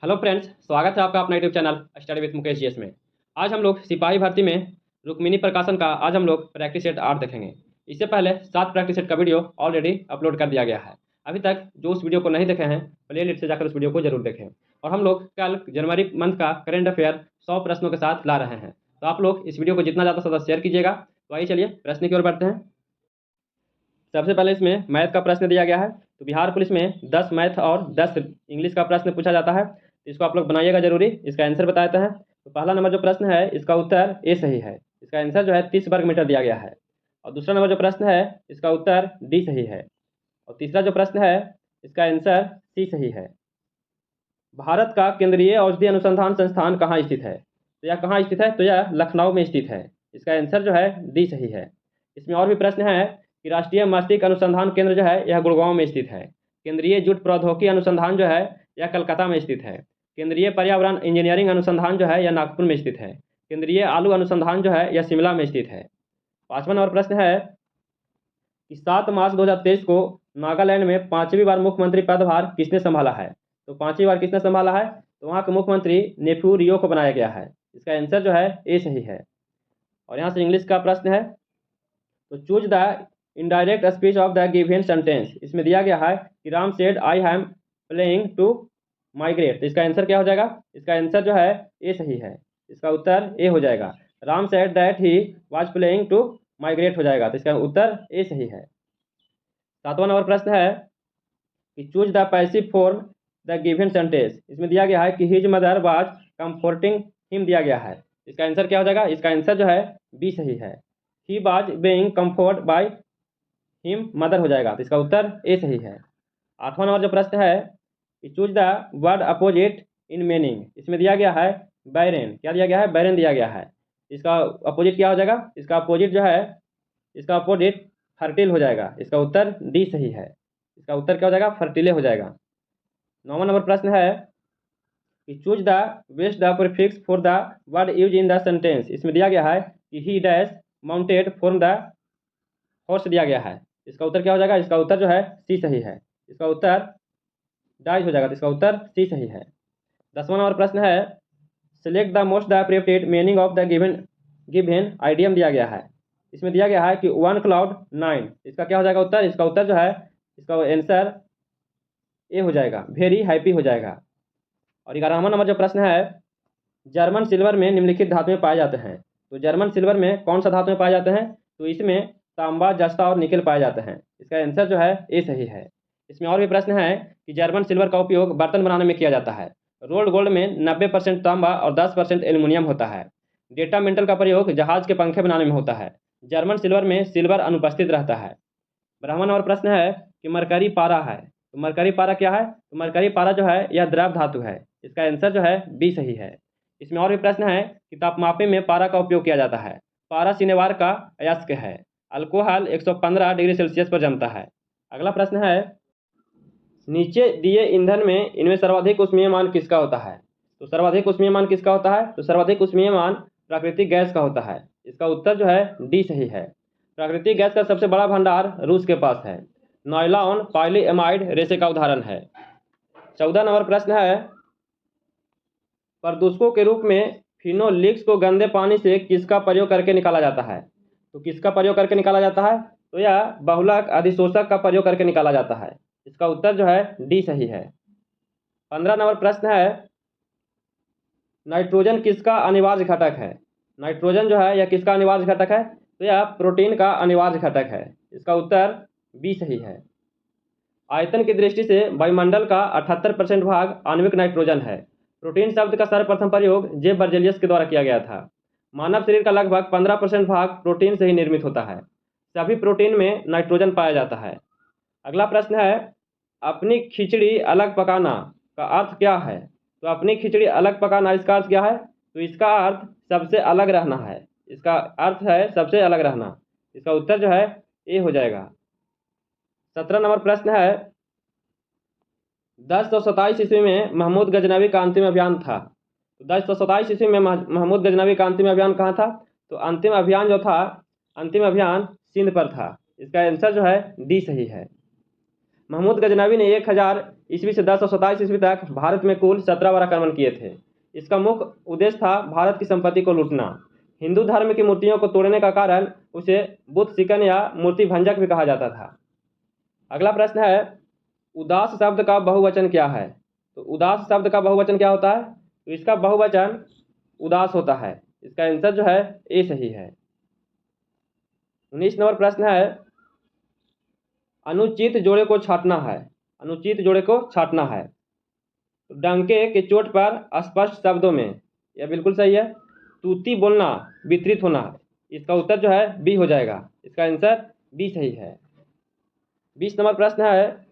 Hello friends, स्वागत है आपका अपना YouTube channel study with Mukesh GS में। आज हम लोग सिपाही भर्ती में रुक्मिणी प्रकाशन का आज हम लोग प्रैक्टिस सेट 8 देखेंगे। इससे पहले 7 प्रैक्टिस सेट का वीडियो ऑलरेडी अपलोड कर दिया गया है। अभी तक जो उस वीडियो को नहीं देखे हैं, प्ले लिस्ट से जाकर उस वीडियो को जरूर देखें। और हम लोग कल जनवरी मंथ का करेंट अफेयर 100 प्रश्नों के साथ ला रहे हैं, तो आप लोग इस वीडियो को जितना ज़्यादा से ज़्यादा शेयर कीजिएगा। तो आइए चलिए प्रश्न की ओर बढ़ते हैं। सबसे पहले इसमें मैथ का प्रश्न दिया गया है। तो बिहार पुलिस में 10 मैथ और 10 इंग्लिश का प्रश्न पूछा जाता है, तो इसको आप लोग बनाइएगा जरूरी। इसका आंसर बताते हैं। तो पहला नंबर जो प्रश्न है इसका उत्तर ए सही है। इसका आंसर जो है 30 वर्ग मीटर दिया गया है। और दूसरा नंबर जो प्रश्न है इसका उत्तर डी सही है। और तीसरा जो प्रश्न है इसका आंसर सी सही है। भारत का केंद्रीय औषधि अनुसंधान संस्थान कहाँ स्थित है? तो यह कहाँ स्थित है? तो यह लखनऊ में स्थित है। इसका आंसर जो है डी सही है। इसमें और भी प्रश्न है कि राष्ट्रीय मस्तिष्क अनुसंधान केंद्र जो है यह गुड़गांव में स्थित है। केंद्रीय जूट प्रौद्योगिकी अनुसंधान जो है यह कलकत्ता में स्थित है। केंद्रीय पर्यावरण इंजीनियरिंग अनुसंधान जो है यह नागपुर में स्थित है। केंद्रीय आलू अनुसंधान जो है यह शिमला में स्थित है। 5वां नंबर प्रश्न है कि 7 मार्च 2023 को नागालैंड में 5वीं बार मुख्यमंत्री पदभार किसने संभाला है? तो 5वीं बार किसने संभाला है? तो वहाँ के मुख्यमंत्री नेफ्यू रियो को बनाया गया है। इसका आंसर जो है ए सही है। और यहाँ से इंग्लिश का प्रश्न है। तो choose the indirect speech of the given sentence. इसमें दिया गया है कि Ram said I am playing to migrate. तो इसका आंसर क्या हो जाएगा? इसका आंसर जो है ए सही है। इसका उत्तर ए हो जाएगा। Ram said that he was playing to migrate हो जाएगा। तो इसका उत्तर ए सही है। 7वां नंबर प्रश्न है कि choose the passive form the given sentence. इसमें दिया गया है कि his mother was comforting him दिया गया है। इसका आंसर क्या हो जाएगा? इसका आंसर जो है बी सही है। He was being comfort by him mother हो जाएगा। तो इसका उत्तर ए सही है। 8वां नंबर जो प्रश्न है कि choose the word opposite in meaning. इसमें दिया गया है बैरन। क्या दिया गया है? बैरन दिया गया है। इसका अपोजिट क्या हो जाएगा? इसका अपोजिट जो है इसका अपोजिट फर्टिल हो जाएगा। इसका उत्तर डी सही है। इसका उत्तर क्या हो जाएगा? फर्टिले हो जाएगा। 9वां नंबर प्रश्न है कि choose the best the prefix for the word use in the sentence. इसमें दिया गया है कि ही dash mounted for the horse दिया गया है। इसका उत्तर क्या हो जाएगा? इसका उत्तर जो है सी सही है। इसका उत्तर डाइज हो जाएगा। तो इसका उत्तर सी सही है। 10वां नंबर प्रश्न है select the most the appropriate meaning of the given idiom दिया गया है। इसमें दिया गया है कि 1 क्लाउड 9। इसका क्या हो जाएगा उत्तर? इसका उत्तर जो है इसका आंसर ए हो जाएगा, वेरी हैप्पी हो जाएगा। और 11वां नंबर जो प्रश्न है जर्मन सिल्वर में निम्नलिखित धातुएं पाए जाते हैं। तो जर्मन सिल्वर में कौन सा धातुएं पाए जाते हैं? तो इसमें तांबा, जस्ता और निकेल पाए जाते हैं। इसका आंसर जो है ए सही है। इसमें और भी प्रश्न है कि जर्मन सिल्वर का उपयोग बर्तन बनाने में किया जाता है। रोल्ड गोल्ड में 90% तांबा और 10% एल्युमिनियम होता है। डेटा मेंटल का प्रयोग जहाज के पंखे बनाने में होता है। जर्मन सिल्वर में सिल्वर अनुपस्थित रहता है। 12वां नंबर प्रश्न है कि मरकरी पारा है। तो मरकरी पारा क्या है? तो मरकरी पारा जो है यह द्रव धातु है। इसका आंसर जो है बी सही है। इसमें और भी प्रश्न है कि तापमापी में पारा का उपयोग किया जाता है। पारा सिनेवार का अयस्क है। अल्कोहल 115 डिग्री सेल्सियस पर जमता है। अगला प्रश्न है नीचे दिए ईंधन में इनमें सर्वाधिक ऊष्मीयमान किसका होता है? तो सर्वाधिक ऊष्मीयमान किसका होता है? तो सर्वाधिक ऊष्मीयमान प्राकृतिक गैस का होता है। इसका उत्तर जो है डी सही है। प्राकृतिक गैस का सबसे बड़ा भंडार रूस के पास है। नायलॉन पॉलीएमाइड रेशे का उदाहरण है। 14 नंबर प्रश्न है प्रदूषकों के रूप में फिनोलिक्स को गंदे पानी से किसका प्रयोग करके निकाला जाता है? तो किसका प्रयोग करके निकाला जाता है? तो यह बहुलक अधिशोषक का प्रयोग करके निकाला जाता है। इसका उत्तर जो है डी सही है। 15 नंबर प्रश्न है नाइट्रोजन किसका अनिवार्य घटक है? नाइट्रोजन जो है यह किसका अनिवार्य घटक है? तो यह प्रोटीन का अनिवार्य घटक है। इसका उत्तर बी सही है। आयतन की दृष्टि से वायुमंडल का 78% भाग आणविक नाइट्रोजन है। प्रोटीन शब्द का सर्वप्रथम प्रयोग जेफ बर्जेलियस के द्वारा किया गया था। मानव शरीर का लगभग 15% भाग प्रोटीन से ही निर्मित होता है। सभी प्रोटीन में नाइट्रोजन पाया जाता है। अगला प्रश्न है अपनी खिचड़ी अलग पकाना का अर्थ क्या है? तो अपनी खिचड़ी अलग पकाना इसका अर्थ क्या है? तो इसका अर्थ सबसे अलग रहना है। इसका अर्थ है सबसे अलग रहना। इसका उत्तर जो है ए हो जाएगा। 17 नंबर प्रश्न है 1027 ईस्वी में महमूद गजनवी का अंतिम अभियान था। तो 1027 ईस्वी में महमूद गजनवी का अंतिम अभियान कहाँ था? तो अंतिम अभियान जो था अंतिम अभियान सिंध पर था। इसका आंसर जो है डी सही है। महमूद गजनवी ने 1000 ईस्वी से 1027 ईस्वी तक भारत में कुल 17 बार आक्रमण किए थे। इसका मुख्य उद्देश्य था भारत की संपत्ति को लूटना। हिंदू धर्म की मूर्तियों को तोड़ने का कारण उसे बुत शिकन या मूर्ति भंजक भी कहा जाता था। अगला प्रश्न है, उदास शब्द का बहुवचन क्या है? तो उदास शब्द का बहुवचन क्या होता है? तो इसका बहुवचन उदास होता है। इसका आंसर जो है ए सही है। 19 नंबर प्रश्न है, अनुचित जोड़े को छांटना है। अनुचित जोड़े को छांटना है। डंके के चोट पर स्पष्ट शब्दों में, यह बिल्कुल सही है। तूती बोलना, वितरित होना, इसका उत्तर जो है बी हो जाएगा। इसका आंसर बी सही है। 20 नंबर प्रश्न है,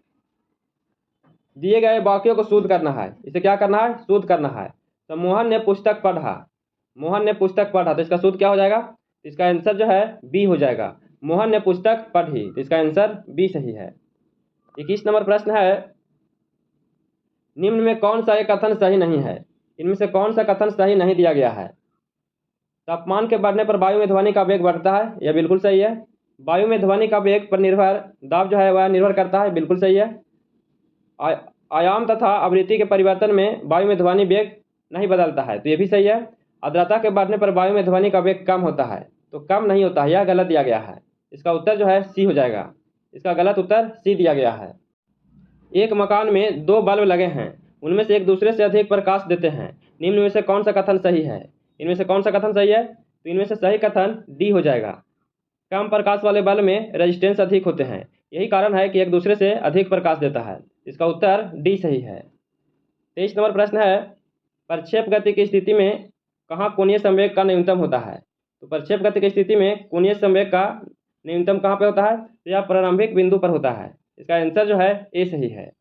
दिए गए वाक्यों को शुद्ध करना है। इसे क्या करना है? शुद्ध करना है। तो मोहन ने पुस्तक पढ़ा, मोहन ने पुस्तक पढ़ा, तो इसका शुद्ध क्या हो जाएगा? इसका आंसर जो है बी हो जाएगा। मोहन ने पुस्तक पढ़ी, तो इसका आंसर बी सही है। 21 नंबर प्रश्न है, निम्न में कौन सा एक कथन सही नहीं है? इनमें से कौन सा कथन सही नहीं दिया गया है? तापमान के बढ़ने पर वायु में ध्वनि का वेग बढ़ता है, यह बिल्कुल सही है। वायु में ध्वनि का वेग पर निर्भर दाब जो है वह निर्भर करता है, बिल्कुल सही है। आयाम तथा आवृत्ति के परिवर्तन में वायु में ध्वनि वेग नहीं बदलता है, तो यह भी सही है। आर्द्रता के बढ़ने पर वायु में ध्वनि का वेग कम होता है, तो कम नहीं होता है, यह गलत दिया गया है। इसका उत्तर जो है सी हो जाएगा। इसका गलत उत्तर सी दिया गया है। एक मकान में 2 बल्ब लगे हैं, उनमें से एक दूसरे से अधिक प्रकाश देते हैं। निम्न में से कौन सा कथन सही है? इनमें से कौन सा कथन सही है? तो इनमें से सही कथन डी हो जाएगा। कम प्रकाश वाले बल्ब में रेजिस्टेंस अधिक होते हैं, यही कारण है कि एक दूसरे से अधिक प्रकाश देता है। इसका उत्तर डी सही है। 23 नंबर प्रश्न है, प्रक्षेप गति की स्थिति में कहाँ कोणीय संवेग का न्यूनतम होता है? तो प्रक्षेप गति की स्थिति में कोणीय संवेग का न्यूनतम कहाँ पे होता है? तो यह प्रारंभिक बिंदु पर होता है। इसका आंसर जो है ए सही है।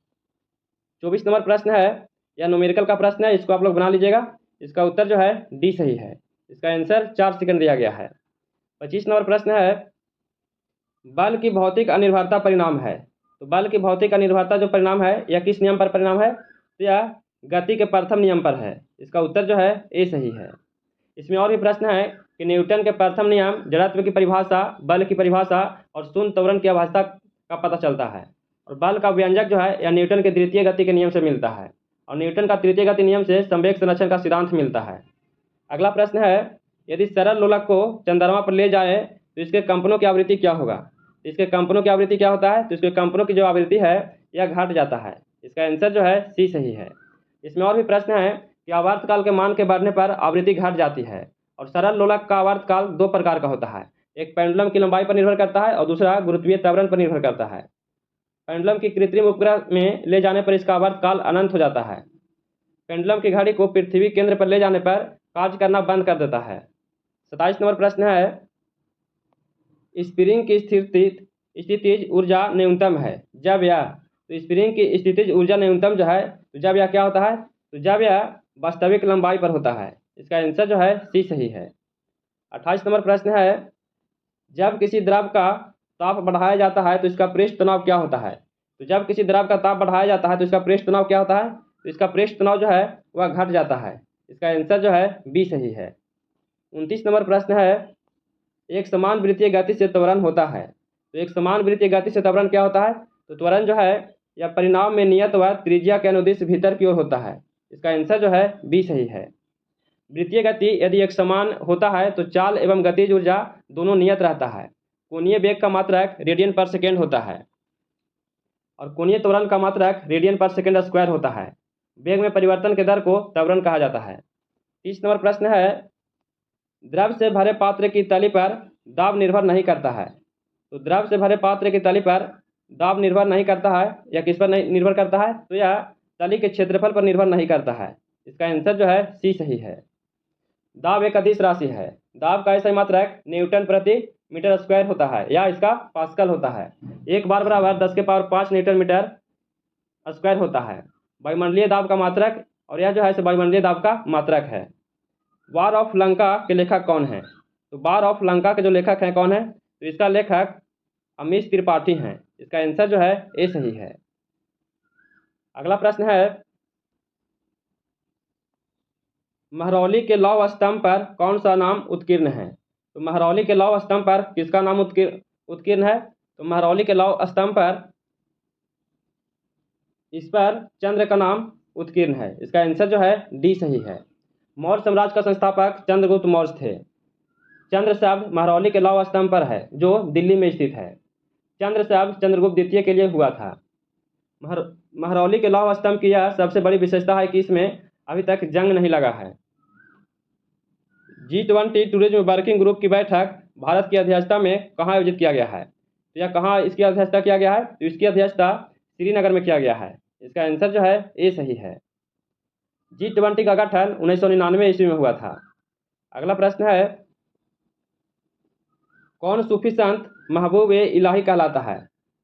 24 नंबर प्रश्न है, यह न्यूमेरिकल का प्रश्न है, इसको आप लोग बना लीजिएगा। इसका उत्तर जो है डी सही है। इसका आंसर 4 सेकंड दिया गया है। 25 नंबर प्रश्न है, बल की भौतिक अनिर्भरता परिणाम है। तो बल की भौतिक अनिर्भरता जो परिणाम है यह किस नियम पर परिणाम है? तो यह गति के प्रथम नियम पर है। इसका उत्तर जो है ए सही है। इसमें और भी प्रश्न है कि न्यूटन के प्रथम नियम, जड़त्व की परिभाषा, बल की परिभाषा और शून्य त्वरण की अवस्था का पता चलता है। और बल का व्यंजक जो है यह न्यूटन के द्वितीय गति के नियम से मिलता है, और न्यूटन का तृतीय गति नियम से संवेग संरक्षण का सिद्धांत मिलता है। अगला प्रश्न है, यदि सरल लोलक को चंद्रमा पर ले जाए तो इसके कंपनों की आवृत्ति क्या होगा? इसके कंपनों की आवृत्ति क्या होता है? तो इसके कंपनों की जो आवृत्ति है यह घट जाता है। इसका आंसर जो है सी सही है। इसमें और भी प्रश्न है कि आवर्तकाल के मान के बढ़ने पर आवृत्ति घट जाती है। और सरल लोलक का आवर्तकाल 2 प्रकार का होता है, एक पेंडुलम की लंबाई पर निर्भर करता है और दूसरा गुरुत्वीय त्वरण पर निर्भर करता है। पेंडुलम की कृत्रिम उपग्रह में ले जाने पर इसका आवर्तकाल अनंत हो जाता है। पेंडुलम की घड़ी को पृथ्वी केंद्र पर ले जाने पर कार्य करना बंद कर देता है। 27 नंबर प्रश्न है, स्प्रिंग की स्थितिज ऊर्जा न्यूनतम है जब यह, तो स्प्रिंग की स्थितिज ऊर्जा न्यूनतम जो है तो जब यह क्या होता है? तो जब यह वास्तविक लंबाई पर होता है। इसका आंसर जो है सी सही है। 28 नंबर प्रश्न है, जब किसी द्रव का ताप बढ़ाया जाता है तो इसका पृष्ठ तनाव क्या होता है? तो जब किसी द्रव का ताप बढ़ाया जाता है तो इसका पृष्ठ तनाव क्या होता है? तो इसका पृष्ठ तनाव जो है वह घट जाता है। इसका आंसर जो है बी सही है। 29 नंबर प्रश्न है, एक समान वृत्तीय गति से त्वरण होता है। तो एक समान वृत्तीय गति से त्वरण क्या होता है? तो त्वरण जो है यह परिणाम में नियत व त्रिज्या के अनुदिश भीतर की ओर होता है। इसका आंसर जो है बी सही है। वृत्तीय गति यदि एक समान होता है तो चाल एवं गतिज ऊर्जा दोनों नियत रहता है। कोणीय वेग का मात्रक रेडियन पर सेकेंड होता है और कोणीय त्वरण का मात्रक रेडियन पर सेकेंड स्क्वायर होता है। वेग में परिवर्तन के दर को त्वरण कहा जाता है। 30 नंबर प्रश्न है, द्रव से भरे पात्र की तली पर दाब निर्भर नहीं करता है। तो द्रव से भरे पात्र की तली पर दाब निर्भर नहीं करता है, या किस पर नहीं निर्भर करता है? तो यह तली के क्षेत्रफल पर निर्भर नहीं करता है। इसका आंसर जो है सी सही है। दाब एक अदिश राशि है। दाब का ऐसा मात्रक न्यूटन प्रति मीटर स्क्वायर होता है या इसका पास्कल होता है। 1 बार बराबर 10 के पावर 5 न्यूटन मीटर स्क्वायर होता है। वायुमंडलीय दाब का मात्रक, और यह जो है वायुमंडलीय दाब का मात्रक है। वार ऑफ लंका के लेखक कौन है? तो वार ऑफ लंका के जो लेखक हैं कौन है? तो इसका लेखक अमीश त्रिपाठी हैं। इसका आंसर जो है ए सही है। अगला प्रश्न है, महरौली के लौह स्तंभ पर कौन सा नाम उत्कीर्ण है? तो महरौली के लौह स्तंभ पर किसका नाम उत्कीर्ण है? तो महरौली के लौह स्तंभ पर इस पर चंद्र का नाम उत्कीर्ण है। इसका आंसर जो है डी सही है। मौर्य साम्राज्य का संस्थापक चंद्रगुप्त मौर्य थे। चंद्र शब्द महरौली के लौह स्तंभ पर है जो दिल्ली में स्थित है। चंद्र शब्द चंद्रगुप्त द्वितीय के लिए हुआ था। महरौली के लौह स्तंभ की यह सबसे बड़ी विशेषता है कि इसमें अभी तक जंग नहीं लगा है। G20 टूरिज्म वर्किंग ग्रुप की बैठक भारत की अध्यक्षता में कहाँ आयोजित किया गया है? तो यह कहाँ इसकी अध्यक्षता किया गया है? तो इसकी अध्यक्षता श्रीनगर में किया गया है। इसका आंसर जो है ए सही है। G20 का गठन 1999 ईस्वी में हुआ था। अगला प्रश्न है, कौन सूफी संत महबूब ए इलाही कहलाता है?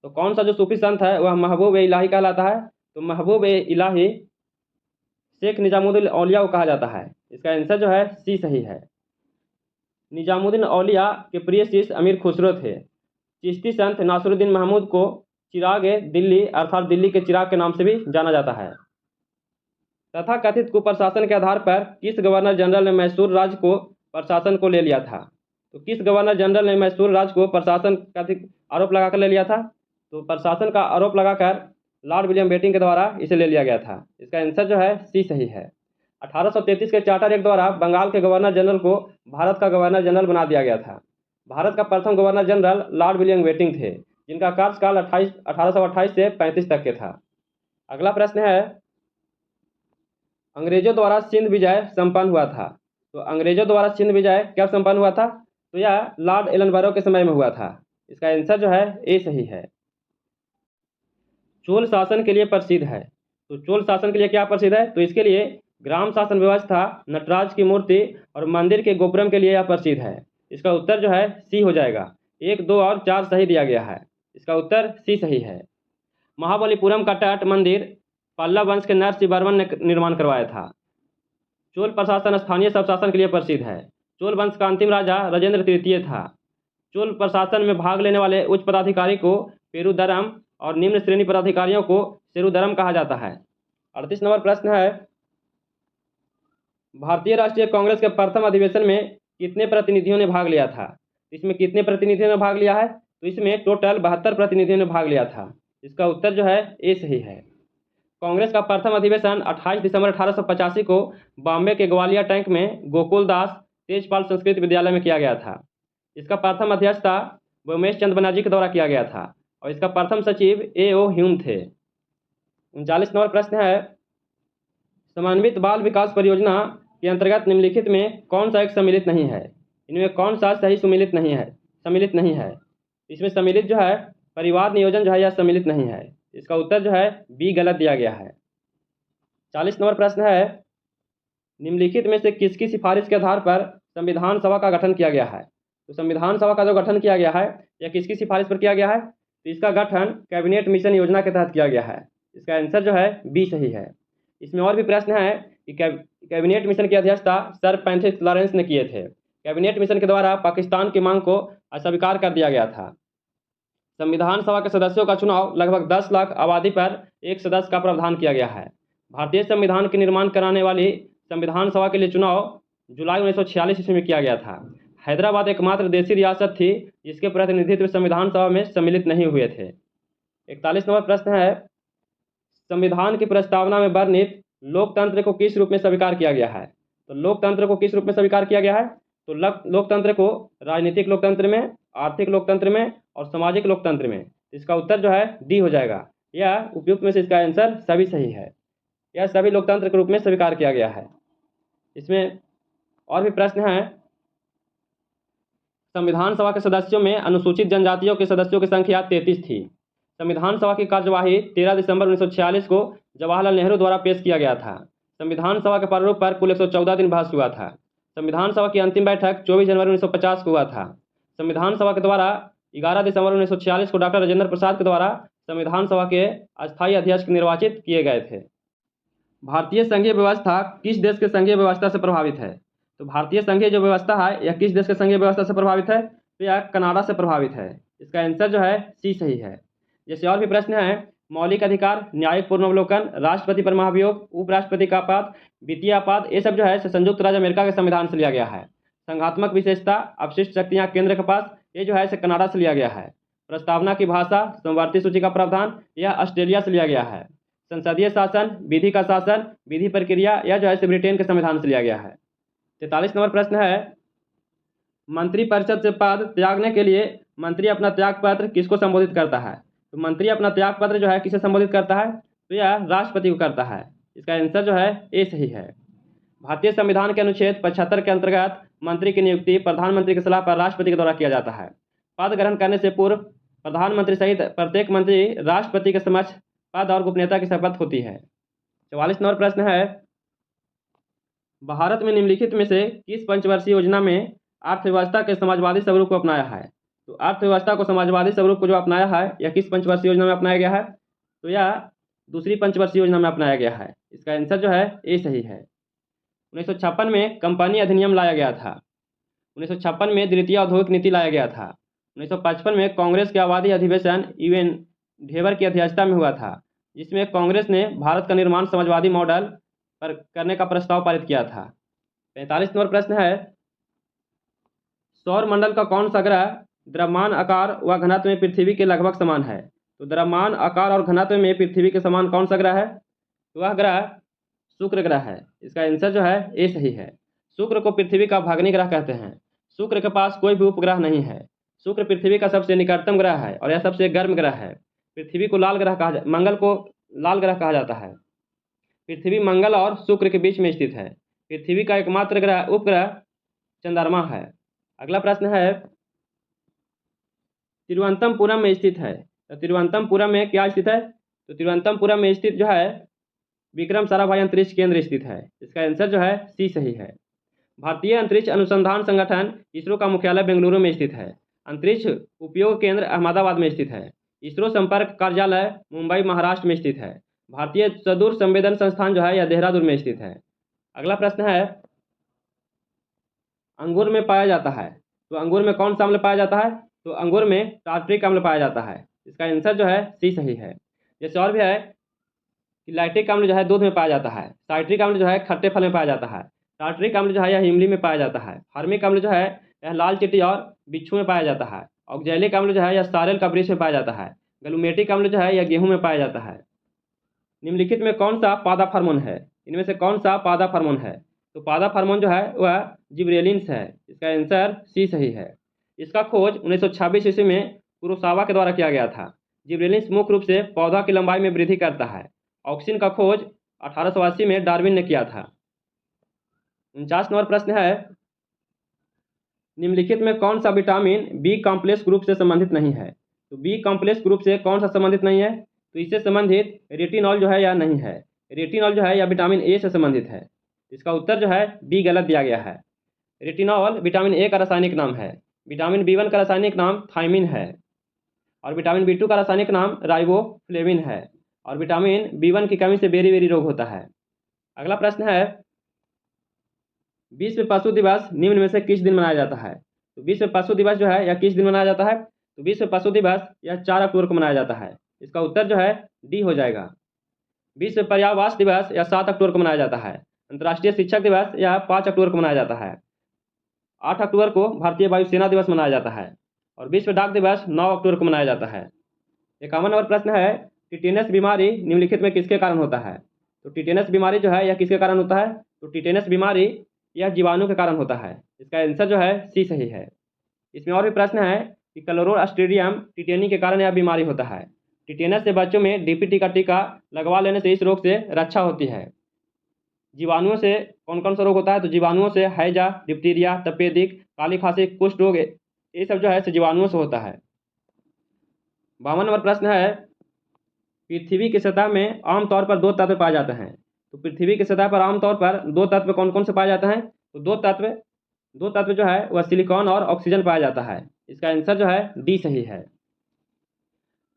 तो कौन सा जो सूफी संत है वह महबूब ए इलाही कहलाता है? तो महबूब ए इलाही शेख निजामुद्दीन औलिया को कहा जाता है। इसका आंसर जो है सी सही है। निजामुद्दीन औलिया के प्रिय शिष्य अमीर खुसरो थे। चिश्ती संत नासिरुद्दीन महमूद को चिराग ए दिल्ली अर्थात दिल्ली के चिराग के नाम से भी जाना जाता है। तथा कथित कुप्रशासन के आधार पर किस गवर्नर जनरल ने मैसूर राज्य को प्रशासन को ले लिया था? तो किस गवर्नर जनरल ने मैसूर राज्य को प्रशासन का आरोप लगाकर ले लिया था? तो प्रशासन का आरोप लगाकर लॉर्ड विलियम बेटिंग के द्वारा इसे ले लिया गया था। इसका आंसर जो है सी सही है। 1833 के चार्टर एक्ट द्वारा बंगाल के गवर्नर जनरल को भारत का गवर्नर जनरल बना दिया गया था। भारत का प्रथम governor general Lord William Bentinck थे, जिनका कार्यकाल 1828 से 35 तक के था। अगला प्रश्न है, अंग्रेजों द्वारा सिंध विजय संपन्न हुआ था। तो अंग्रेजों द्वारा सिंध विजय कब संपन्न हुआ था? तो यह लॉर्ड एलनबरो के समय में हुआ था। इसका आंसर जो है ए सही है। चोल शासन के लिए प्रसिद्ध है। तो चोल शासन के लिए क्या प्रसिद्ध है? तो इसके लिए ग्राम शासन व्यवस्था, नटराज की मूर्ति और मंदिर के गोपुरम के लिए यह प्रसिद्ध है। इसका उत्तर जो है सी हो जाएगा। 1, 2 और 4 सही दिया गया है। इसका उत्तर सी सही है। महाबलीपुरम का तट मंदिर पल्लव वंश के नरसिंहवर्मन ने निर्माण करवाया था। चोल प्रशासन स्थानीय स्वशासन के लिए प्रसिद्ध है। चोल वंश का अंतिम राजा राजेंद्र तृतीय था। चोल प्रशासन में भाग लेने वाले उच्च पदाधिकारी को पेरुदरम और निम्न श्रेणी पदाधिकारियों को सेरुदरम कहा जाता है। 38 नंबर प्रश्न है, भारतीय राष्ट्रीय कांग्रेस के प्रथम अधिवेशन में कितने प्रतिनिधियों ने भाग लिया था? इसमें कितने प्रतिनिधियों ने भाग लिया है? तो इसमें टोटल 72 प्रतिनिधियों ने भाग लिया था। इसका उत्तर जो है ए सही है। कांग्रेस का प्रथम अधिवेशन 28 दिसंबर 1885 को बॉम्बे के ग्वालियर टैंक में गोकुलदास तेजपाल संस्कृत विद्यालय में किया गया था। इसका प्रथम अध्यक्षता उमेश चंद्र बनर्जी के द्वारा किया गया था और इसका प्रथम सचिव A.O. ह्यूम थे। 39 नंबर प्रश्न है, समन्वित बाल विकास परियोजना के अंतर्गत निम्नलिखित में कौन सा एक सम्मिलित नहीं है? इनमें कौन सा सही सम्मिलित नहीं है? इसमें सम्मिलित जो है परिवार नियोजन जो है यह सम्मिलित नहीं है। इसका उत्तर जो है बी गलत दिया गया है। 40 नंबर प्रश्न है, निम्नलिखित में से किसकी सिफारिश के आधार पर संविधान सभा का गठन किया गया है? तो संविधान सभा का जो गठन किया गया है यह किसकी सिफारिश पर किया गया है? तो इसका गठन कैबिनेट मिशन योजना के तहत किया गया है। इसका आंसर जो है बी सही है। इसमें और भी प्रश्न है कि कैबिनेट मिशन की अध्यक्षता सर फ्रांसिस लॉरेंस ने किए थे। कैबिनेट मिशन के द्वारा पाकिस्तान की मांग को अस्वीकार कर दिया गया था। संविधान सभा के सदस्यों का चुनाव लगभग 10 लाख आबादी पर एक सदस्य का प्रावधान किया गया है। भारतीय संविधान के निर्माण कराने वाली संविधान सभा के लिए चुनाव जुलाई 1946 ईस्वी में किया गया था। हैदराबाद एकमात्र देशी रियासत थी जिसके प्रतिनिधित्व संविधान सभा में सम्मिलित नहीं हुए थे। 41 नंबर प्रश्न है, संविधान की प्रस्तावना में वर्णित लोकतंत्र को किस रूप में स्वीकार किया गया है? तो लोकतंत्र को किस रूप में स्वीकार किया गया है? तो लोकतंत्र को राजनीतिक लोकतंत्र में, आर्थिक लोकतंत्र में और सामाजिक लोकतंत्र में। इसका उत्तर जो है डी हो जाएगा। यह उपयुक्त में से इसका आंसर सभी सही है। यह सभी लोकतंत्र के रूप में स्वीकार किया गया है। इसमें और भी प्रश्न हैं। संविधान सभा के सदस्यों में अनुसूचित जनजातियों के सदस्यों की संख्या 33 थी। संविधान सभा की कार्यवाही 13 दिसंबर 1946 को जवाहरलाल नेहरू द्वारा पेश किया गया था। संविधान सभा के प्रारूप पर कुल 114 दिन बहस हुआ था। संविधान सभा की अंतिम बैठक 24 जनवरी 1950 को हुआ था। संविधान सभा के द्वारा 11 दिसंबर 1946 को डॉक्टर राजेंद्र प्रसाद के द्वारा संविधान सभा के अस्थायी अध्यक्ष निर्वाचित किए गए थे। भारतीय संघीय व्यवस्था किस देश के संघीय व्यवस्था से प्रभावित है? तो भारतीय संघीय जो व्यवस्था है यह किस देश के संघीय व्यवस्था से प्रभावित है? तो यह कनाडा से प्रभावित है। इसका आंसर जो है सी सही है। जैसे और भी प्रश्न हैं, मौलिक अधिकार, न्यायिक पूर्वावलोकन, राष्ट्रपति पर महाभियोग, उपराष्ट्रपति का आपात, वित्तीय आपात, ये सब जो है संयुक्त राज्य अमेरिका के संविधान से लिया गया है। संघात्मक विशेषता, अपशिष्ट शक्तियाँ केंद्र के पास, ये जो है इसे कनाडा से लिया गया है। प्रस्तावना की भाषा, समवर्ती सूची का प्रावधान, यह ऑस्ट्रेलिया से लिया गया है। संसदीय शासन, विधि का शासन, विधि प्रक्रिया, या जो है ब्रिटेन के संविधान से लिया गया है। 43 नंबर प्रश्न है, मंत्रिपरिषद से पद त्यागने के लिए मंत्री अपना त्याग पत्र किसको संबोधित करता है? तो मंत्री अपना त्याग पत्र जो है किसे संबोधित करता है? तो यह राष्ट्रपति को करता है। इसका आंसर जो है ए सही है। भारतीय संविधान के अनुच्छेद 75 के अंतर्गत मंत्री की नियुक्ति प्रधानमंत्री की सलाह पर राष्ट्रपति के द्वारा किया जाता है। पद ग्रहण करने से पूर्व प्रधानमंत्री सहित प्रत्येक मंत्री राष्ट्रपति के समक्ष पद और गोपनीयता की शपथ होती है। 44 नंबर प्रश्न है, भारत में निम्नलिखित में से किस पंचवर्षीय योजना में अर्थव्यवस्था के समाजवादी स्वरूप को अपनाया है? तो अर्थव्यवस्था को समाजवादी स्वरूप को जो अपनाया है यह किस पंचवर्षीय योजना में अपनाया गया है? तो यह दूसरी पंचवर्षीय योजना में अपनाया गया है। इसका आंसर जो है ए सही है। 1956 में कंपनी अधिनियम लाया गया था। 1956 में द्वितीय औद्योगिक नीति लाया गया था। 1955 में कांग्रेस के आबादी अधिवेशन यूएन ढेबर की अध्यक्षता में हुआ था, जिसमें कांग्रेस ने भारत का निर्माण समाजवादी मॉडल पर करने का प्रस्ताव पारित किया था। 45 नंबर प्रश्न है, सौर मंडल का कौन सा ग्रह द्रव्यमान आकार व घनत्व में पृथ्वी के लगभग समान है? तो द्रव्यमान आकार और घनत्व में पृथ्वी के समान कौन सा ग्रह है? तो वह ग्रह शुक्र ग्रह है। इसका आंसर जो है ए सही है। शुक्र को पृथ्वी का भाग्नि ग्रह कहते हैं। शुक्र के पास कोई भी उपग्रह नहीं है। शुक्र पृथ्वी का सबसे निकटतम ग्रह है और यह सबसे गर्म ग्रह है। पृथ्वी को लाल ग्रह कहा मंगल को लाल ग्रह कहा जाता है। पृथ्वी मंगल और शुक्र के बीच में स्थित है। पृथ्वी का एकमात्र ग्रह उपग्रह चंद्रमा है। अगला प्रश्न है, तिरुवनंतपुरम में स्थित है। तो तिरुवनंतपुरम में क्या स्थित है? तो तिरुवनंतपुरम में स्थित जो है विक्रम साराभाई अंतरिक्ष केंद्र स्थित है। इसका आंसर जो है सी सही है। भारतीय अंतरिक्ष अनुसंधान संगठन इसरो का मुख्यालय बेंगलुरु में स्थित है। अंतरिक्ष उपयोग केंद्र अहमदाबाद में स्थित है। इसरो संपर्क कार्यालय मुंबई महाराष्ट्र में स्थित है। भारतीय सुदूर संवेदन संस्थान जो है यह देहरादून में स्थित है। अगला प्रश्न है, अंगूर में पाया जाता है। तो अंगूर में कौन सा अम्ल पाया जाता है? तो अंगूर में टार्ट्रिक अम्ल पाया जाता है। इसका आंसर जो है सी सही है। जैसे और भी है कि लैक्टिक अम्ल जो है दूध में पाया जाता है। साइट्रिक अम्ल जो है खट्टे फल में पाया जाता है। टार्ट्रिक अम्ल जो है यह इमली में पाया जाता है। फार्मिक अम्ल जो है यह लाल चींटी और बिच्छू में पाया जाता है। ऑक्जेलिक अम्ल जो है यह सारेल का वृक्ष में पाया जाता है। ग्लूमेटिक अम्ल जो है यह गेहूं में पाया जाता है। निम्नलिखित में कौन सा पादा फार्मोन है? इनमें से कौन सा पादा फार्मोन है? तो पादा फार्मोन जो है वह जिब्रेलिन्स है। इसका आंसर सी सही है। इसका खोज 1926 ईस्वी में कुरोसावा के द्वारा किया गया था। जिब्रेलिन्स मुख्य रूप से पौधा की लंबाई में वृद्धि करता है। ऑक्सीजन का खोज 1880 में डार्विन ने किया था। 49 नंबर प्रश्न है, निम्नलिखित में कौन सा विटामिन बी कॉम्प्लेक्स ग्रुप से संबंधित नहीं है? तो बी कॉम्प्लेक्स ग्रुप से कौन सा संबंधित नहीं है? तो इससे संबंधित रेटिनॉल जो है या नहीं है। रेटिनॉल जो है या विटामिन ए से संबंधित है। इसका उत्तर जो है बी गलत दिया गया है। रेटिनॉल विटामिन ए का रासायनिक नाम है। विटामिन बी1 का रासायनिक नाम थायमिन है और विटामिन बी2 का रासायनिक नाम राइबोफ्लेविन है और विटामिन बी1 की कमी से बेरी रोग होता है। अगला प्रश्न है, विश्व पशु दिवस निम्न में से किस दिन मनाया जाता है? तो विश्व पशु दिवस जो है यह किस दिन मनाया जाता है? तो विश्व पशु दिवस यह 4 अक्टूबर को मनाया जाता है। इसका उत्तर जो है डी हो जाएगा। विश्व पर्यावरण दिवस यह 7 अक्टूबर को मनाया जाता है। अंतर्राष्ट्रीय शिक्षक दिवस यह 5 अक्टूबर को मनाया जाता है। 8 अक्टूबर को भारतीय वायुसेना दिवस मनाया जाता है और विश्व डाक दिवस 9 अक्टूबर को मनाया जाता है। 51 नंबर प्रश्न है, टिटेनस बीमारी निम्नलिखित में किसके कारण होता है? तो टिटेनस बीमारी जो है यह किसके कारण होता है? तो टिटेनस बीमारी यह जीवाणु के कारण होता है। इसका आंसर जो है सी सही है। इसमें और भी प्रश्न है कि क्लोरोस्ट्रीडियम टिटेनी के कारण यह बीमारी होता है। टिटेनस से बच्चों में डीपीटी का टीका लगवा लेने से इस रोग से रक्षा होती है। जीवाणुओं से कौन कौन सा रोग होता है? तो जीवाणुओं से हैजा, डिप्टीरिया, तपेदिक, काली खांसी, कुष्ठ रोग ये सब जो है जीवाणुओं से होता है। 52 नंबर प्रश्न है, पृथ्वी की सतह में आमतौर पर 2 तत्व पाए जाते हैं। तो पृथ्वी की सतह पर आमतौर पर 2 तत्व कौन कौन से पाए जाते हैं? तो 2 तत्व जो है वह सिलिकॉन और ऑक्सीजन पाया जाता है। इसका आंसर जो है डी सही है।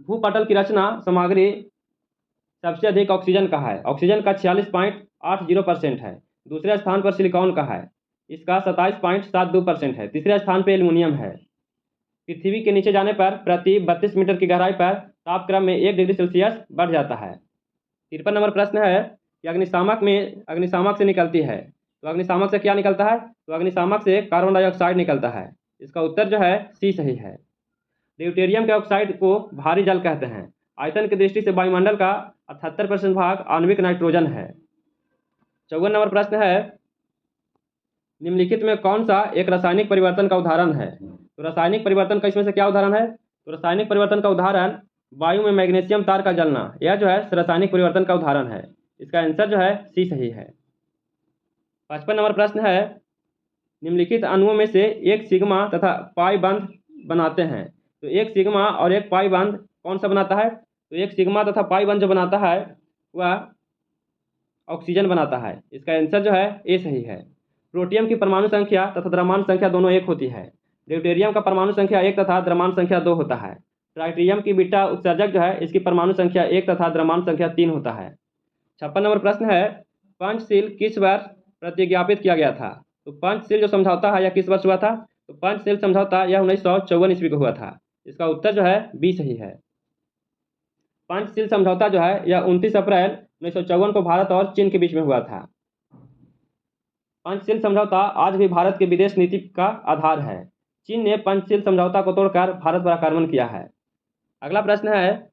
भूपटल की रचना सामग्री सबसे अधिक ऑक्सीजन का है। ऑक्सीजन का 46.80% है। दूसरे स्थान पर सिलिकॉन का है, इसका 27.72% है। तीसरे स्थान पर एल्युमिनियम है। पृथ्वी के नीचे जाने पर प्रति 32 मीटर की गहराई पर तापक्रम में 1 डिग्री सेल्सियस बढ़ जाता है। 53 नंबर प्रश्न है कि अग्निशामक से निकलती है। तो अग्निशामक से क्या निकलता है? तो अग्निशामक से कार्बन डाइऑक्साइड निकलता है। इसका उत्तर जो है सी सही है। ड्यूटेरियम के ऑक्साइड को भारी जल कहते हैं। आयतन की दृष्टि से वायुमंडल का 78% भाग आणविक नाइट्रोजन है। 54 नंबर प्रश्न है, निम्नलिखित में कौन सा एक रासायनिक परिवर्तन का उदाहरण है? तो रासायनिक परिवर्तन का इसमें से क्या उदाहरण है? तो रासायनिक परिवर्तन का उदाहरण वायु में मैग्नीशियम तार का जलना, यह जो है रासायनिक परिवर्तन का उदाहरण है। इसका आंसर जो है सी सही है। 55 नंबर प्रश्न है, निम्नलिखित अणुओं में से एक सिग्मा तथा पाई बंध बनाते हैं। तो एक सिग्मा और एक पाई बंध कौन सा बनाता है? तो एक सिग्मा तथा पाई बंध जो बनाता है वह ऑक्सीजन बनाता है। इसका आंसर जो है ए सही है। प्रोटियम की परमाणु संख्या तथा द्रव्यमान संख्या दोनों एक होती है। ड्यूटेरियम का परमाणु संख्या 1 तथा द्रव्यमान संख्या 2 होता है। ट्राइटियम की बीटा उत्सर्जक जो है इसकी परमाणु संख्या 1 तथा द्रव्यमान संख्या 3 होता है। 56 नंबर प्रश्न है, पंचशील किस वर्ष प्रतिज्ञापित किया गया था? तो पंचशील जो समझौता है यह किस वर्ष हुआ था? तो पंचशील समझौता यह 1954 ईस्वी को हुआ था। इसका उत्तर जो है बी सही है। पंचशील समझौता जो है यह 29 अप्रैल 1954 को भारत और चीन के बीच में हुआ था। पंचशील समझौता आज भी भारत की विदेश नीति का आधार है। चीन ने पंचशील समझौता को तोड़कर भारत पर आक्रमण किया है। अगला प्रश्न है,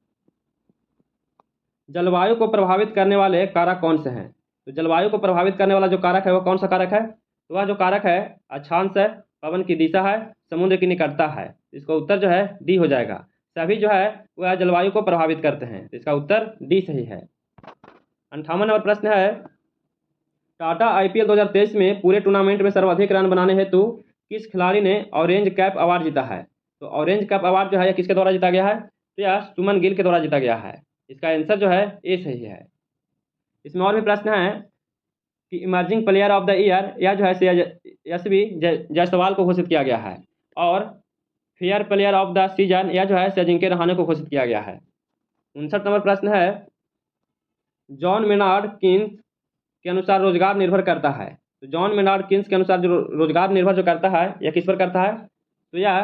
जलवायु को प्रभावित करने वाले कारक कौन से हैं? तो जलवायु को प्रभावित करने वाला जो कारक है वह कौन सा कारक है? तो वह जो कारक है अक्षांश है, पवन की दिशा है, समुद्र की निकटता है। इसका उत्तर जो है डी हो जाएगा। सभी जो है वह जलवायु को प्रभावित करते हैं। इसका उत्तर डी सही है। 58 नंबर प्रश्न है, टाटा आईपीएल 2023 में पूरे टूर्नामेंट में सर्वाधिक रन बनाने हेतु किस खिलाड़ी ने ऑरेंज कैप अवार्ड जीता है? तो ऑरेंज कैप अवार्ड जो है यह किसके द्वारा जीता गया है? तो यह सुमन गिल के द्वारा जीता गया है। इसका आंसर जो है ए सही है। इसमें और भी प्रश्न है कि emerging player of the year यह जो है यशवी जायसवाल को घोषित किया गया है और fair player of the season यह जो है अजिंक्य रहाणे को घोषित किया गया है। 59 नंबर प्रश्न है, जॉन मेनार्ड किन्स के अनुसार रोजगार निर्भर करता है। तो जॉन मेनार्ड किन्स के अनुसार जो रोजगार निर्भर जो करता है यह किस पर करता है? तो यह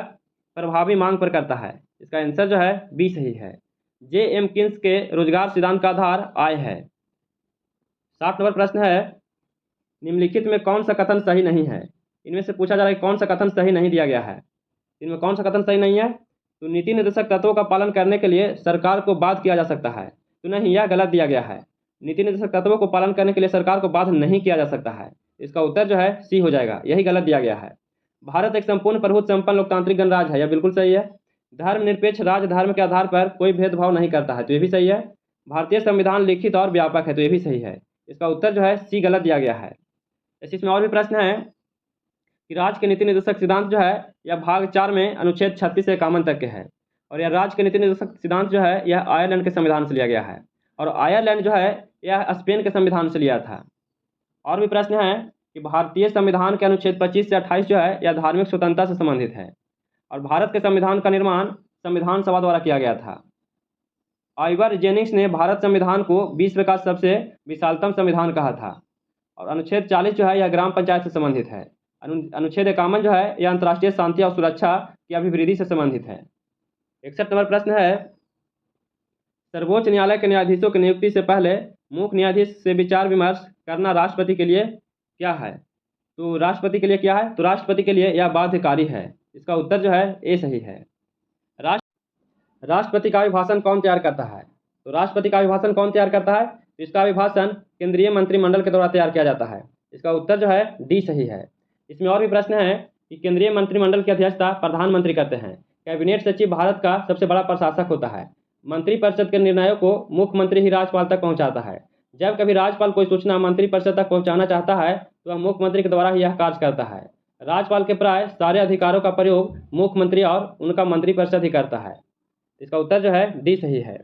प्रभावी मांग पर करता है। इसका आंसर जो है बी सही है। जे एम किन्स के रोजगार सिद्धांत का आधार आय है। 60 नंबर प्रश्न है, निम्नलिखित में कौन सा कथन सही नहीं है? इनमें से पूछा जा रहा है कौन सा कथन सही नहीं दिया गया है। इनमें कौन सा कथन सही नहीं है? तो नीति निर्देशक तत्वों का पालन करने के लिए सरकार को बाध्य किया जा सकता है। तो नहीं, यह गलत दिया गया है। नीति निर्देशक तत्वों को पालन करने के लिए सरकार को बाध्य नहीं किया जा सकता है। इसका उत्तर जो है सी हो जाएगा, यही गलत दिया गया है। भारत एक संपूर्ण प्रभुत्व संपन्न लोकतांत्रिक गणराज्य है, यह बिल्कुल सही है। धर्मनिरपेक्ष राज्य धर्म के आधार पर कोई भेदभाव नहीं करता है, तो ये भी सही है। भारतीय संविधान लिखित और व्यापक है, तो ये भी सही है। इसका उत्तर जो है सी गलत दिया गया है। इसमें और भी प्रश्न है कि राज्य के नीति निर्देशक सिद्धांत जो है यह भाग 4 में अनुच्छेद 36 से 51 तक के है और यह राज्य के नीति निर्देशक सिद्धांत जो है यह आयरलैंड के संविधान से लिया गया है और आयरलैंड जो है यह स्पेन के संविधान से लिया था। और भी प्रश्न है कि भारतीय संविधान के अनुच्छेद 25 से 28 जो है यह धार्मिक स्वतंत्रता से संबंधित है और भारत के संविधान का निर्माण संविधान सभा द्वारा किया गया था। आइवर जेनिंग्स ने भारत संविधान को विश्व का सबसे विशालतम संविधान कहा था और अनुच्छेद 40 जो है यह ग्राम पंचायत से संबंधित है। अनुच्छेद 51 जो है यह अंतर्राष्ट्रीय शांति और सुरक्षा की अभिवृद्धि से संबंधित है। 61 नंबर प्रश्न है, सर्वोच्च न्यायालय के न्यायाधीशों की नियुक्ति से पहले मुख्य न्यायाधीश से विचार विमर्श करना राष्ट्रपति के लिए क्या है? तो राष्ट्रपति के लिए क्या है? तो राष्ट्रपति के लिए यह बाध्यकारी है। इसका उत्तर जो है ए सही है। राष्ट्रपति का अभिभाषण कौन तैयार करता है? तो राष्ट्रपति का अभिभाषण कौन तैयार करता है? तो इसका अभिभाषण केंद्रीय मंत्रिमंडल के द्वारा तैयार किया जाता है। इसका उत्तर जो है डी सही है। इसमें और भी प्रश्न है कि केंद्रीय मंत्रिमंडल की अध्यक्षता प्रधानमंत्री करते हैं। कैबिनेट सचिव भारत का सबसे बड़ा प्रशासक होता है। मंत्रिपरिषद के निर्णयों को मुख्यमंत्री ही राज्यपाल तक पहुंचाता है। जब कभी राज्यपाल कोई सूचना मंत्रिपरिषद तक पहुंचाना चाहता है तो वह मुख्यमंत्री के द्वारा ही यह कार्य करता है। राज्यपाल के प्राय सारे अधिकारों का प्रयोग मुख्यमंत्री और उनका मंत्रिपरिषद ही करता है। इसका उत्तर जो है डी सही है।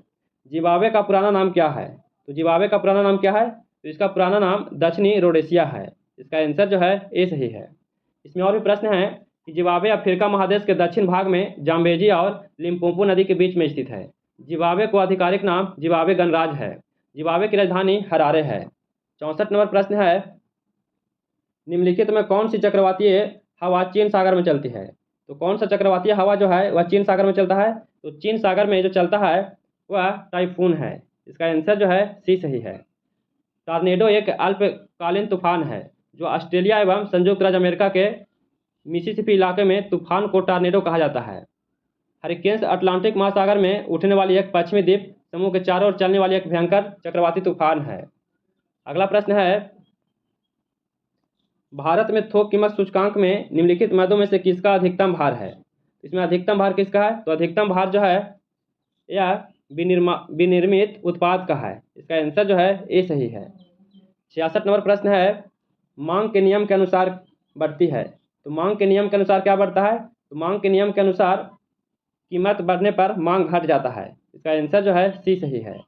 जिम्बाब्वे का पुराना नाम क्या है? तो जिम्बाब्वे का पुराना नाम क्या है? तो इसका पुराना नाम दक्षिणी रोडेशिया है। इसका आंसर जो है ए सही है। इसमें और भी प्रश्न है कि जिम्बाब्वे अफ्रीका महादेश के दक्षिण भाग में जाम्बेजी और लिम्पोपो नदी के बीच में स्थित है। जिम्बाब्वे को आधिकारिक नाम जिम्बाब्वे गणराज्य है। जिम्बाब्वे की राजधानी हरारे है। 64 नंबर प्रश्न है, निम्नलिखित में कौन सी चक्रवातीय हवा चीन सागर में चलती है? तो कौन सा चक्रवातीय हवा जो है वह चीन सागर में चलता है? तो चीन सागर में जो चलता है वह टाइफून है। इसका आंसर जो है सी सही है। टॉर्नेडो एक अल्पकालीन तूफान है जो ऑस्ट्रेलिया एवं संयुक्त राज्य अमेरिका के मिसिसिपी इलाके में तूफान को टॉर्नेडो कहा जाता है। हरिकेन्स अटलांटिक महासागर में उठने वाली एक पश्चिमी द्वीप समूह के चारों ओर चलने वाली एक भयंकर चक्रवाती तूफान है। अगला प्रश्न है, भारत में थोक कीमत सूचकांक में निम्नलिखित मदों में से किसका अधिकतम भार है? इसमें अधिकतम भार किसका है? तो अधिकतम भार जो है यह विनिर्मित उत्पाद का है। इसका आंसर जो है ए सही है। 66 नंबर प्रश्न है, मांग के नियम के अनुसार बढ़ती है। तो मांग के नियम के अनुसार क्या बढ़ता है? तो मांग के नियम के अनुसार कीमत बढ़ने पर मांग घट जाता है। इसका आंसर जो है सी सही है।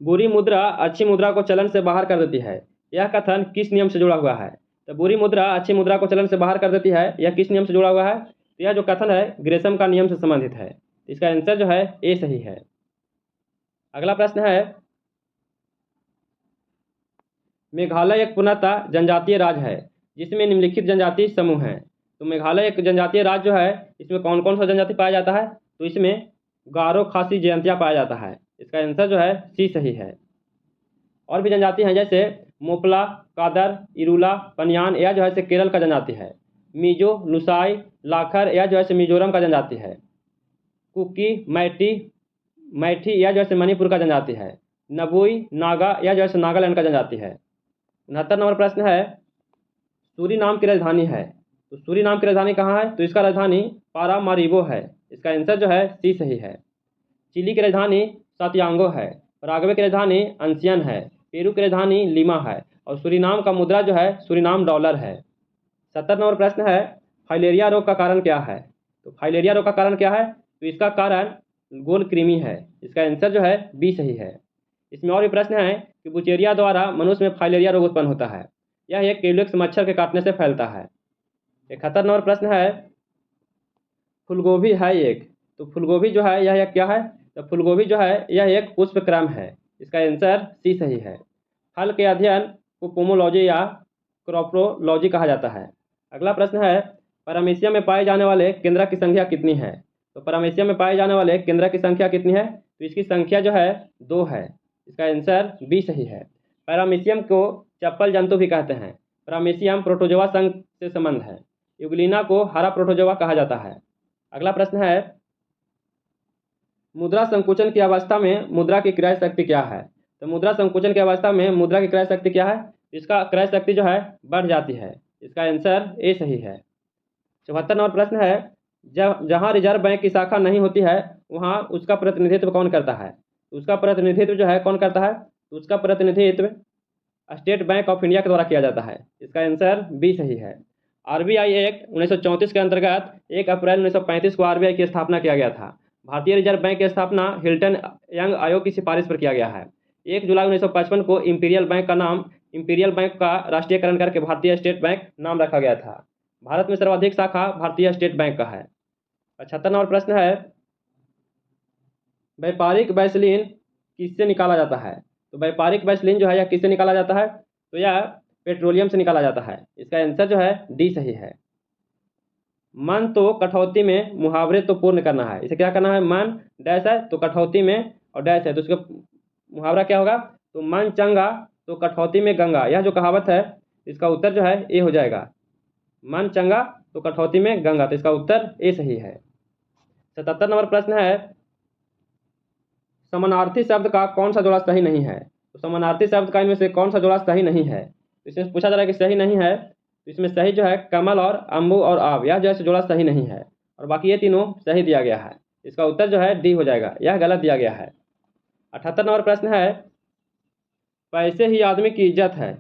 बुरी मुद्रा अच्छी मुद्रा को चलन से बाहर कर देती है। यह कथन किस नियम से जुड़ा हुआ है? तो बुरी मुद्रा अच्छी मुद्रा को चलन से बाहर कर देती है, यह किस नियम से जुड़ा हुआ है? तो यह जो कथन है ग्रेसम का नियम से संबंधित है। इसका आंसर जो है ए सही है। अगला प्रश्न है, मेघालय एक पूर्णतः जनजातीय राज्य है जिसमें निम्नलिखित जनजातीय समूह हैं। तो मेघालय एक जनजातीय राज्य जो है, इसमें कौन कौन सा जनजाति पाया जाता है? तो इसमें गारो, खासी, जयंतिया पाया जाता है। इसका आंसर जो है सी सही है। और भी जनजाति हैं जैसे मोपला, कादर, इरुला, पनियान, यह जो है से केरल का जनजाति है। मिजो, लुसाई, लाखर, यह जो है से मिजोरम का जनजाति है। कुकी, मैठी, यह जो है से मणिपुर का जनजाति है। नबुई, नागा, यह जो है से नागालैंड का जनजाति है। 69 नंबर प्रश्न है, सूरीनाम की राजधानी है। तो सूरीनाम की राजधानी कहाँ है? तो इसका राजधानी पारामारिबो है। इसका आंसर जो है सी सही है। चिली की राजधानी सातियांगो है। पराग्वे की राजधानी अंसियन है। पेरू की राजधानी लीमा है। और सूरीनाम का मुद्रा जो है सूरीनाम डॉलर है। 70 नंबर प्रश्न है, फाइलेरिया रोग का कारण क्या है? तो फाइलेरिया रोग का कारण क्या है? तो इसका कारण गोल कृमि है। इसका आंसर जो है बी सही है। इसमें और भी प्रश्न है कि बुचेरिया द्वारा मनुष्य में फाइलेरिया रोग उत्पन्न होता है। यह एक क्यूलेक्स मच्छर के काटने से फैलता है। 71 नंबर प्रश्न है, फूलगोभी है एक। तो फूलगोभी जो है यह एक क्या है? तो फूलगोभी जो है यह एक पुष्पक्रम है। इसका आंसर सी सही है। फल के अध्ययन को पोमोलॉजी या क्रॉपोलॉजी कहा जाता है। अगला प्रश्न है, पैरामीशियम में पाए जाने वाले केंद्रक की संख्या कितनी है? तो पैरामीशियम में पाए जाने वाले केंद्रक की संख्या कितनी है? तो इसकी संख्या जो है 2 है। इसका आंसर बी सही है। पैरामीशियम को चप्पल जंतु भी कहते हैं। पैरामीशियम प्रोटोजोआ संघ से संबंध है। यूग्लिना को हरा प्रोटोजोआ कहा जाता है। अगला प्रश्न है, मुद्रा संकुचन की अवस्था में मुद्रा की क्रय शक्ति क्या है? तो मुद्रा संकुचन की अवस्था में मुद्रा की क्रय शक्ति क्या है? इसका क्रय शक्ति जो है बढ़ जाती है। इसका आंसर ए सही है। 74 नंबर प्रश्न है, जहां रिजर्व बैंक की शाखा नहीं होती है वहां उसका प्रतिनिधित्व कौन करता है? उसका प्रतिनिधित्व जो है कौन करता है? उसका प्रतिनिधित्व स्टेट बैंक ऑफ इंडिया के द्वारा किया जाता है। इसका आंसर बी सही है। आरबीआई एक्ट 1934 के अंतर्गत 1 अप्रैल 1935 को आरबीआई की स्थापना किया गया था। भारतीय रिजर्व बैंक की स्थापना हिल्टन यंग आयोग की सिफारिश पर किया गया है। 1 जुलाई 1955 को इंपीरियल बैंक का नाम इंपीरियल बैंक का राष्ट्रीयकरण करके भारतीय स्टेट बैंक नाम रखा गया था। भारत में सर्वाधिक शाखा भारतीय स्टेट बैंक का है। 75 नंबर प्रश्न है, व्यापारिक वैसलीन किससे निकाला जाता है? तो व्यापारिक वैसलीन जो है यह किससे निकाला जाता है? तो यह पेट्रोलियम से निकाला जाता है। इसका आंसर जो है डी सही है। मन तो कटौती में, मुहावरे तो पूर्ण करना है। इसे क्या करना है? मन डैश है तो कटौती में और डैश है तो उसका मुहावरा क्या होगा? तो मन चंगा तो कटौती में गंगा। यह जो कहावत है इसका उत्तर जो है ए हो जाएगा। मन चंगा तो कटौती में गंगा, तो इसका उत्तर ए सही है। 77 नंबर प्रश्न है, समानार्थी शब्द का कौन सा जोड़ा सही नहीं है? तो समानार्थी शब्द का इनमें से कौन सा जोड़ा सही नहीं है? तो इसमें पूछा जा रहा है कि सही नहीं है, तो इसमें सही जो है कमल और अम्बु और आब, यह जो है जोड़ा सही नहीं है। और बाकी ये तीनों सही दिया गया है। इसका उत्तर जो है डी हो जाएगा, यह गलत दिया गया है। 78 नंबर प्रश्न है, पैसे ही आदमी की इज्जत है,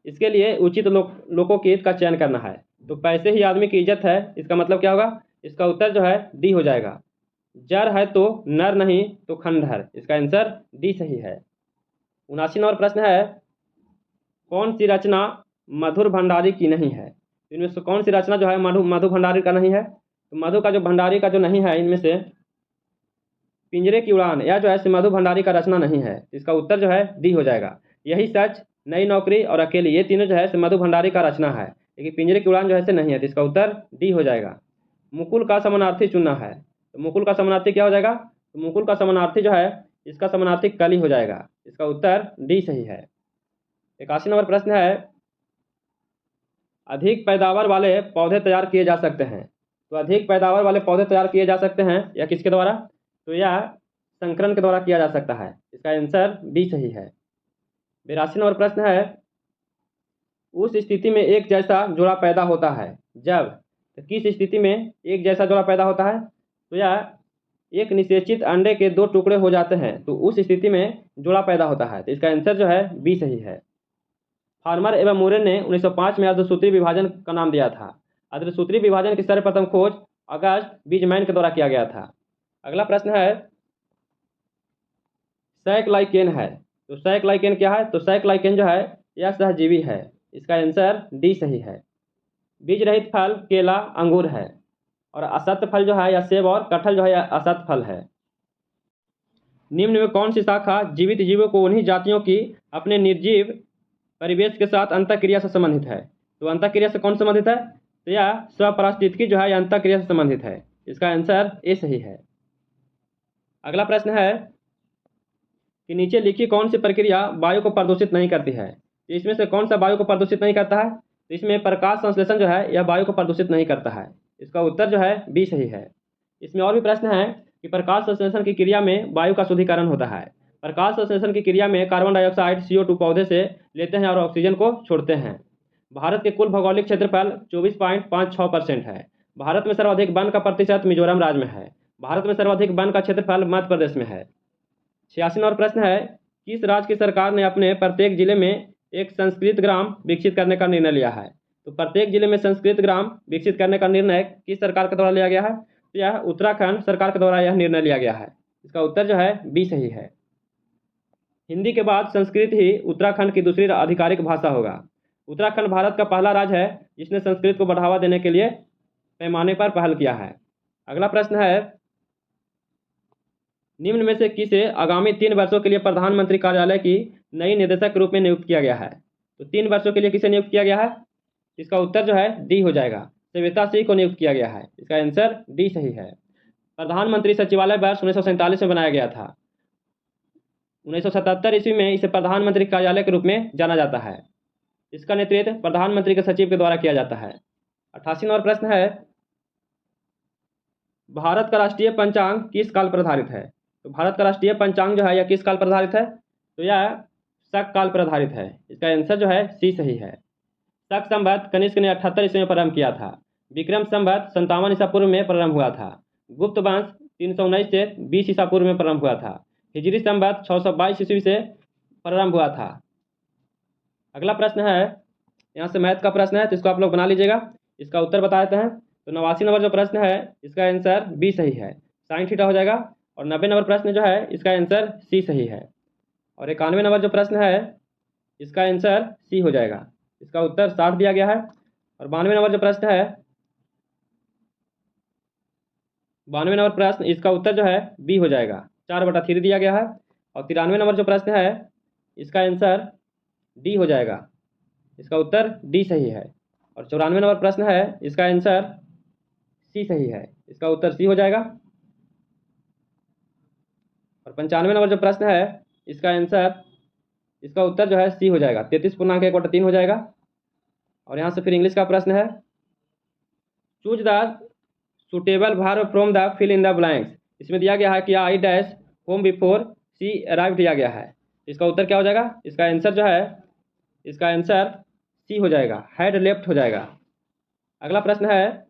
इसके लिए उचित लोकोकेत का चयन करना है। तो पैसे ही आदमी की इज्जत है, इसका मतलब क्या होगा? इसका उत्तर जो है डी हो जाएगा। जर है तो नर नहीं तो खंडहर। इसका आंसर डी सही है। 79 नंबर प्रश्न है, कौन सी रचना मधुर भंडारी की नहीं है? इनमें से कौन सी रचना जो है मधु भंडारी का नहीं है? तो मधु का जो भंडारी का जो नहीं है इनमें से पिंजरे की उड़ान, यह जो है मधु भंडारी का रचना नहीं है। इसका उत्तर जो है डी हो जाएगा। यही सच, नई नौकरी और अकेली, ये तीनों जो है मधु भंडारी का रचना है, लेकिन पिंजरे की उड़ान जो है नहीं है। तो इसका उत्तर डी हो जाएगा। मुकुल का समानार्थी चुनना है, तो मुकुल का समानार्थी क्या हो जाएगा? तो मुकुल का समानार्थी जो है इसका समानार्थी कली हो जाएगा। इसका उत्तर डी सही है। 81 नंबर प्रश्न है, अधिक पैदावार वाले पौधे तैयार किए जा सकते हैं। तो अधिक पैदावार वाले पौधे तैयार किए जा सकते हैं या किसके द्वारा? तो यह संकरण के द्वारा किया जा सकता है। इसका आंसर बी सही है। 82 नंबर प्रश्न है, उस स्थिति में एक जैसा जोड़ा पैदा होता है जब, तो किस स्थिति में एक जैसा जोड़ा पैदा होता है? तो यह एक निषेचित अंडे के 2 टुकड़े हो जाते हैं तो उस स्थिति में जोड़ा पैदा होता है। तो इसका आंसर जो है बी सही है। फार्मर एवं मुरे ने 1905 में अर्धसूत्री विभाजन का नाम दिया था। अर्धसूत्री विभाजन की सर्वप्रथम खोज अगस्त बीजमैन के द्वारा किया गया था। अगला प्रश्न है, सैकलाइकेन है, तो सैकलाइकेन क्या है? तो सैकलाइकेन जो है यह सहजीवी है। इसका आंसर डी सही है। बीज रहित फल केला अंगूर है और असत फल जो है या सेब और कटहल जो है यह असत फल है। निम्न में कौन सी शाखा जीवित जीवों को उन्हीं जातियों की अपने निर्जीव परिवेश के साथ अंतःक्रिया से संबंधित है? तो अंतःक्रिया से कौन संबंधित है? तो यह स्वपरास्थितिकी जो है यह अंतःक्रिया से संबंधित है। इसका आंसर ए सही है। अगला प्रश्न है कि नीचे लिखी कौन सी प्रक्रिया वायु को प्रदूषित नहीं करती है? तो इसमें से कौन सा वायु को प्रदूषित नहीं करता है? तो इसमें प्रकाश संश्लेषण जो है यह वायु को प्रदूषित नहीं करता है। इसका उत्तर जो है बी सही है। इसमें और भी प्रश्न है कि प्रकाश संश्लेषण की क्रिया में वायु का शुद्धिकरण होता है। प्रकाश संश्लेषण की क्रिया में कार्बन डाइऑक्साइड CO2 पौधे से लेते हैं और ऑक्सीजन को छोड़ते हैं। भारत के कुल भौगोलिक क्षेत्रफल 24.56% है। भारत में सर्वाधिक वन का प्रतिशत मिजोरम राज्य में है। भारत में सर्वाधिक वन का क्षेत्रफल मध्य प्रदेश में है। 86 नंबर प्रश्न है, किस राज्य की सरकार ने अपने प्रत्येक जिले में एक संस्कृत ग्राम विकसित करने का निर्णय लिया है? तो प्रत्येक जिले में संस्कृत ग्राम विकसित करने का निर्णय किस सरकार के द्वारा लिया गया है? तो यह उत्तराखंड सरकार के द्वारा यह निर्णय लिया गया है। इसका उत्तर जो है बी सही है। हिंदी के बाद संस्कृत ही उत्तराखंड की दूसरी आधिकारिक भाषा होगा। उत्तराखंड भारत का पहला राज्य है जिसने संस्कृत को बढ़ावा देने के लिए पैमाने पर पहल किया है। अगला प्रश्न है, निम्न में से किसे आगामी 3 वर्षों के लिए प्रधानमंत्री कार्यालय की नई निदेशक के रूप में नियुक्त किया गया है? तो 3 वर्षों के लिए किसे नियुक्त किया गया है? इसका उत्तर जो है डी हो जाएगा। सविता सिंह को नियुक्त किया गया है। इसका आंसर डी सही है। प्रधानमंत्री सचिवालय वर्ष 1947 में बनाया गया था। 1977 ईस्वी में इसे प्रधानमंत्री कार्यालय के रूप में जाना जाता है। इसका नेतृत्व प्रधानमंत्री के सचिव के द्वारा किया जाता है। 88 नंबर प्रश्न है, भारत का राष्ट्रीय पंचांग किस काल पर आधारित है? तो भारत का राष्ट्रीय पंचांग जो है यह किस काल पर आधारित है? तो यह शक काल पर आधारित है। इसका आंसर जो है सी सही है। शक संवत कनिष्क ने 78 ईस्वी में प्रारंभ किया था। विक्रम संवत 57 ईसा पूर्व में प्रारंभ हुआ था। गुप्त वंश 319 से 20 ईसा पूर्व में प्रारंभ हुआ था। हिजरी संवत 622 ईस्वी से प्रारंभ हुआ था। अगला प्रश्न है, यहाँ से मैथ का प्रश्न है तो इसको आप लोग बना लीजिएगा। इसका उत्तर बता देते हैं। तो 89 नंबर जो प्रश्न है इसका आंसर बी सही है, साइन थीटा हो जाएगा। और 90 नंबर प्रश्न जो है इसका आंसर सी सही है। और 91 नंबर जो प्रश्न है इसका आंसर सी हो जाएगा। इसका उत्तर 60 दिया गया है। और 92 नंबर जो प्रश्न है, 92 नंबर प्रश्न इसका उत्तर जो है बी हो जाएगा, 4/3 दिया गया है। और 93 नंबर जो प्रश्न है इसका आंसर डी हो जाएगा। इसका उत्तर डी सही है। और 94 नंबर प्रश्न है इसका आंसर सी सही है। इसका उत्तर सी हो जाएगा। और 95 नंबर जो प्रश्न है इसका आंसर, इसका उत्तर जो है सी हो जाएगा, 33.1/3 हो जाएगा। और यहाँ से फिर इंग्लिश का प्रश्न है, choose the suitable verb from the fill in the blanks. इसमें दिया गया है कि I dash home before she arrive दिया गया है। इसका उत्तर क्या हो जाएगा? इसका आंसर जो है इसका आंसर सी हो जाएगा, हैड लेफ्ट हो जाएगा। अगला प्रश्न है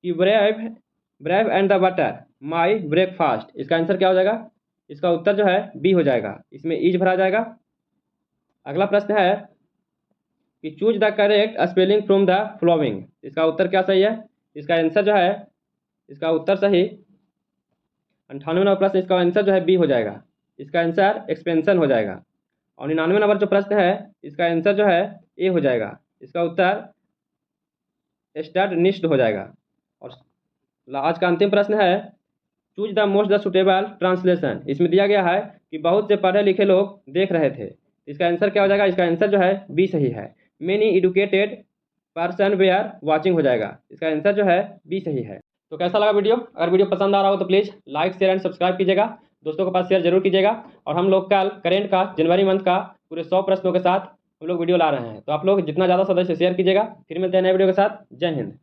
कि brave and the butter my breakfast. इसका आंसर क्या हो जाएगा? इसका उत्तर जो है बी हो जाएगा, इसमें इज भरा जाएगा। अगला प्रश्न है कि choose the correct spelling from the flowing. इसका उत्तर क्या सही है? इसका आंसर जो है इसका उत्तर सही 98 नंबर प्रश्न, इसका आंसर जो है बी हो जाएगा। इसका आंसर एक्सपेंशन हो जाएगा। और 99 नंबर जो प्रश्न है इसका आंसर जो है ए हो जाएगा। इसका उत्तर स्टड निश्ड हो जाएगा। और आज का अंतिम प्रश्न है, choose the most the suitable translation. इसमें दिया गया है कि बहुत से पढ़े लिखे लोग देख रहे थे। इसका आंसर क्या हो जाएगा? इसका आंसर जो है बी सही है, many educated person were watching हो जाएगा। इसका आंसर जो है बी सही है। तो कैसा लगा वीडियो? अगर वीडियो पसंद आ रहा हो तो please like share and subscribe कीजिएगा, दोस्तों के पास शेयर जरूर कीजिएगा। और हम लोग कल करेंट का जनवरी मंथ का पूरे 100 प्रश्नों के साथ हम लोग वीडियो ला रहे हैं, तो आप लोग जितना ज़्यादा सदस्य शेयर कीजिएगा। फिर मिलते हैं नए वीडियो के साथ। जय हिंद।